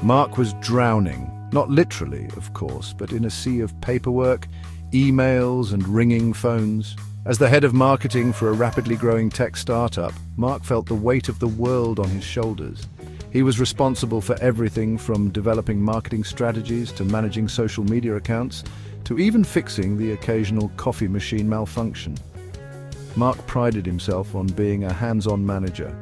Mark was drowning, not literally, of course, but in a sea of paperwork, emails and ringing phones. As the head of marketing for a rapidly growing tech startup, Mark felt the weight of the world on his shoulders. He was responsible for everything from developing marketing strategies to managing social media accounts, to even fixing the occasional coffee machine malfunction. Mark prided himself on being a hands-on manager,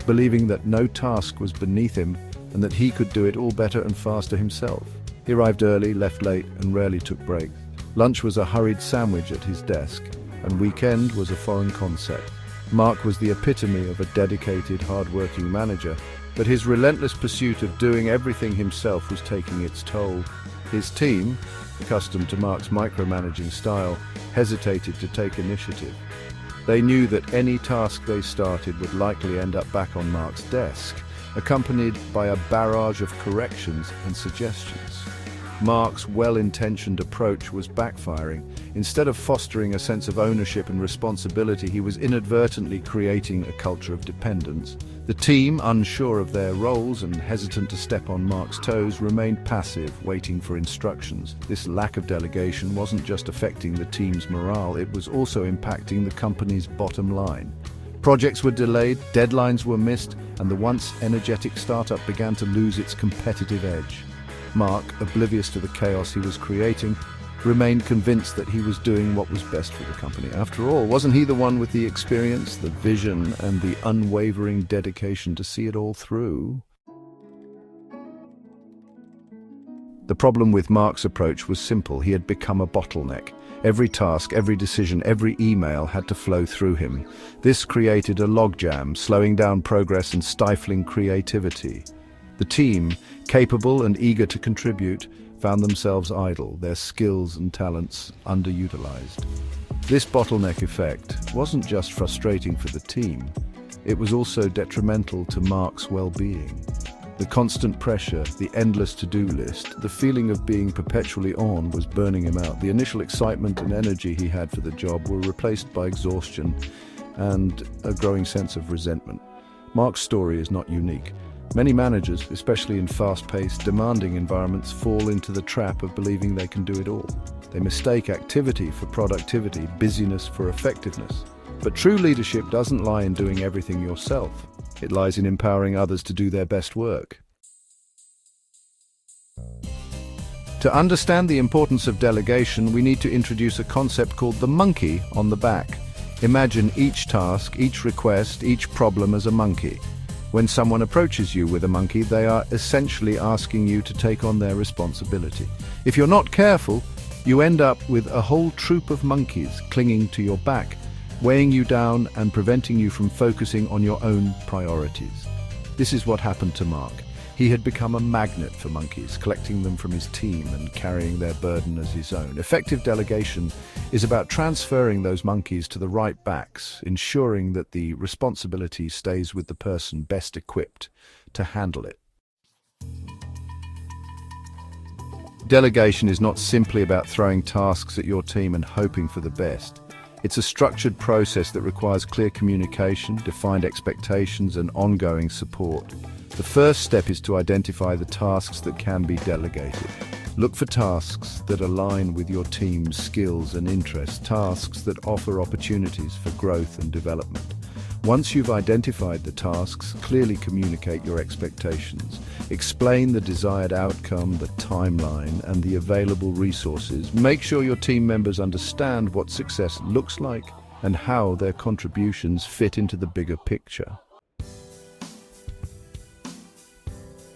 believing that no task was beneath him and that he could do it all better and faster himself. He arrived early, left late, and rarely took breaks. Lunch was a hurried sandwich at his desk, and weekend was a foreign concept. Mark was the epitome of a dedicated, hard-working manager, but his relentless pursuit of doing everything himself was taking its toll. His team, accustomed to Mark's micromanaging style, hesitated to take initiative. They knew that any task they started would likely end up back on Mark's desk, accompanied by a barrage of corrections and suggestions. Mark's well-intentioned approach was backfiring. Instead of fostering a sense of ownership and responsibility, he was inadvertently creating a culture of dependence. The team, unsure of their roles and hesitant to step on Mark's toes, remained passive, waiting for instructions. This lack of delegation wasn't just affecting the team's morale, it was also impacting the company's bottom line. Projects were delayed, deadlines were missed, and the once energetic startup began to lose its competitive edge. Mark, oblivious to the chaos he was creating, remained convinced that he was doing what was best for the company. After all, wasn't he the one with the experience, the vision, and the unwavering dedication to see it all through? The problem with Mark's approach was simple. He had become a bottleneck. Every task, every decision, every email had to flow through him. This created a logjam, slowing down progress and stifling creativity. The team, capable and eager to contribute, found themselves idle, their skills and talents underutilized. This bottleneck effect wasn't just frustrating for the team, it was also detrimental to Mark's well-being. The constant pressure, the endless to-do list, the feeling of being perpetually on was burning him out. The initial excitement and energy he had for the job were replaced by exhaustion and a growing sense of resentment. Mark's story is not unique. Many managers, especially in fast-paced, demanding environments, fall into the trap of believing they can do it all. They mistake activity for productivity, busyness for effectiveness. But true leadership doesn't lie in doing everything yourself. It lies in empowering others to do their best work. To understand the importance of delegation, we need to introduce a concept called the monkey on the back. Imagine each task, each request, each problem as a monkey. When someone approaches you with a monkey, they are essentially asking you to take on their responsibility. If you're not careful, you end up with a whole troop of monkeys clinging to your back, weighing you down and preventing you from focusing on your own priorities. This is what happened to Mark. He had become a magnet for monkeys, collecting them from his team and carrying their burden as his own. Effective delegation is about transferring those monkeys to the right backs, ensuring that the responsibility stays with the person best equipped to handle it. Delegation is not simply about throwing tasks at your team and hoping for the best. It's a structured process that requires clear communication, defined expectations, and ongoing support. The first step is to identify the tasks that can be delegated. Look for tasks that align with your team's skills and interests, tasks that offer opportunities for growth and development. Once you've identified the tasks, clearly communicate your expectations. Explain the desired outcome, the timeline, and the available resources. Make sure your team members understand what success looks like and how their contributions fit into the bigger picture.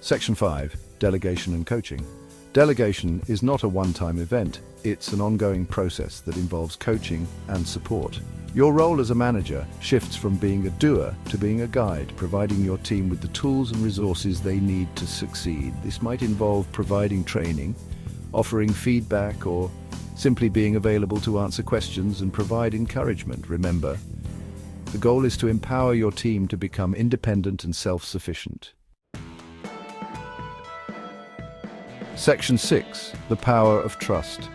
Section 5. Delegation and coaching. Delegation is not a one-time event. It's an ongoing process that involves coaching and support. Your role as a manager shifts from being a doer to being a guide, providing your team with the tools and resources they need to succeed. This might involve providing training, offering feedback, or simply being available to answer questions and provide encouragement. Remember, the goal is to empower your team to become independent and self-sufficient. Section 6. The power of trust.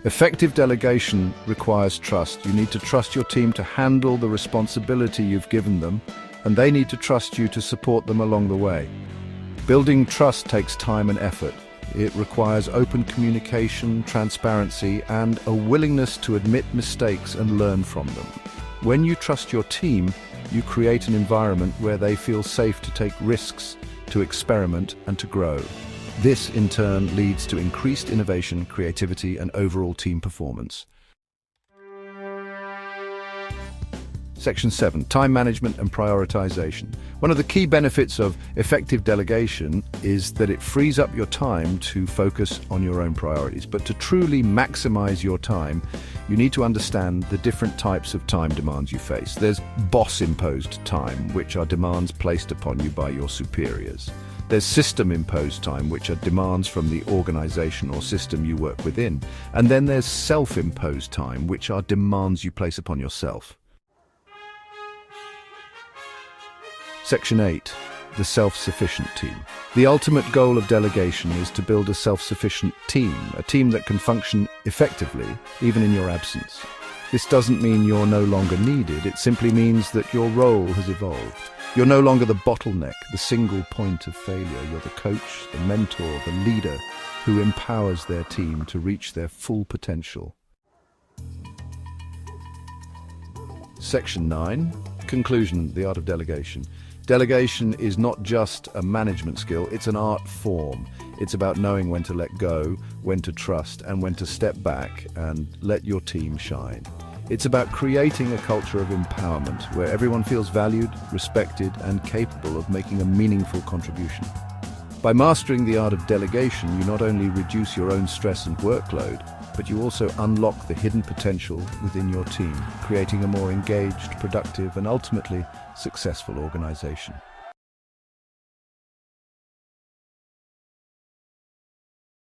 Effective delegation requires trust. You need to trust your team to handle the responsibility you've given them, and they need to trust you to support them along the way. Building trust takes time and effort. It requires open communication, transparency, and a willingness to admit mistakes and learn from them. When you trust your team, you create an environment where they feel safe to take risks, to experiment, and to grow. This, in turn, leads to increased innovation, creativity, and overall team performance. Section 7. Time management and prioritization. One of the key benefits of effective delegation is that it frees up your time to focus on your own priorities. But to truly maximize your time, you need to understand the different types of time demands you face. There's boss-imposed time, which are demands placed upon you by your superiors. There's system-imposed time, which are demands from the organization or system you work within. And then there's self-imposed time, which are demands you place upon yourself. Section 8. The self-sufficient team. The ultimate goal of delegation is to build a self-sufficient team, a team that can function effectively, even in your absence. This doesn't mean you're no longer needed, it simply means that your role has evolved. You're no longer the bottleneck, the single point of failure. You're the coach, the mentor, the leader who empowers their team to reach their full potential. Section 9. Conclusion, the art of delegation. Delegation is not just a management skill, it's an art form. It's about knowing when to let go, when to trust, and when to step back and let your team shine. It's about creating a culture of empowerment where everyone feels valued, respected, and capable of making a meaningful contribution. By mastering the art of delegation, you not only reduce your own stress and workload, but you also unlock the hidden potential within your team, creating a more engaged, productive, and ultimately successful organization.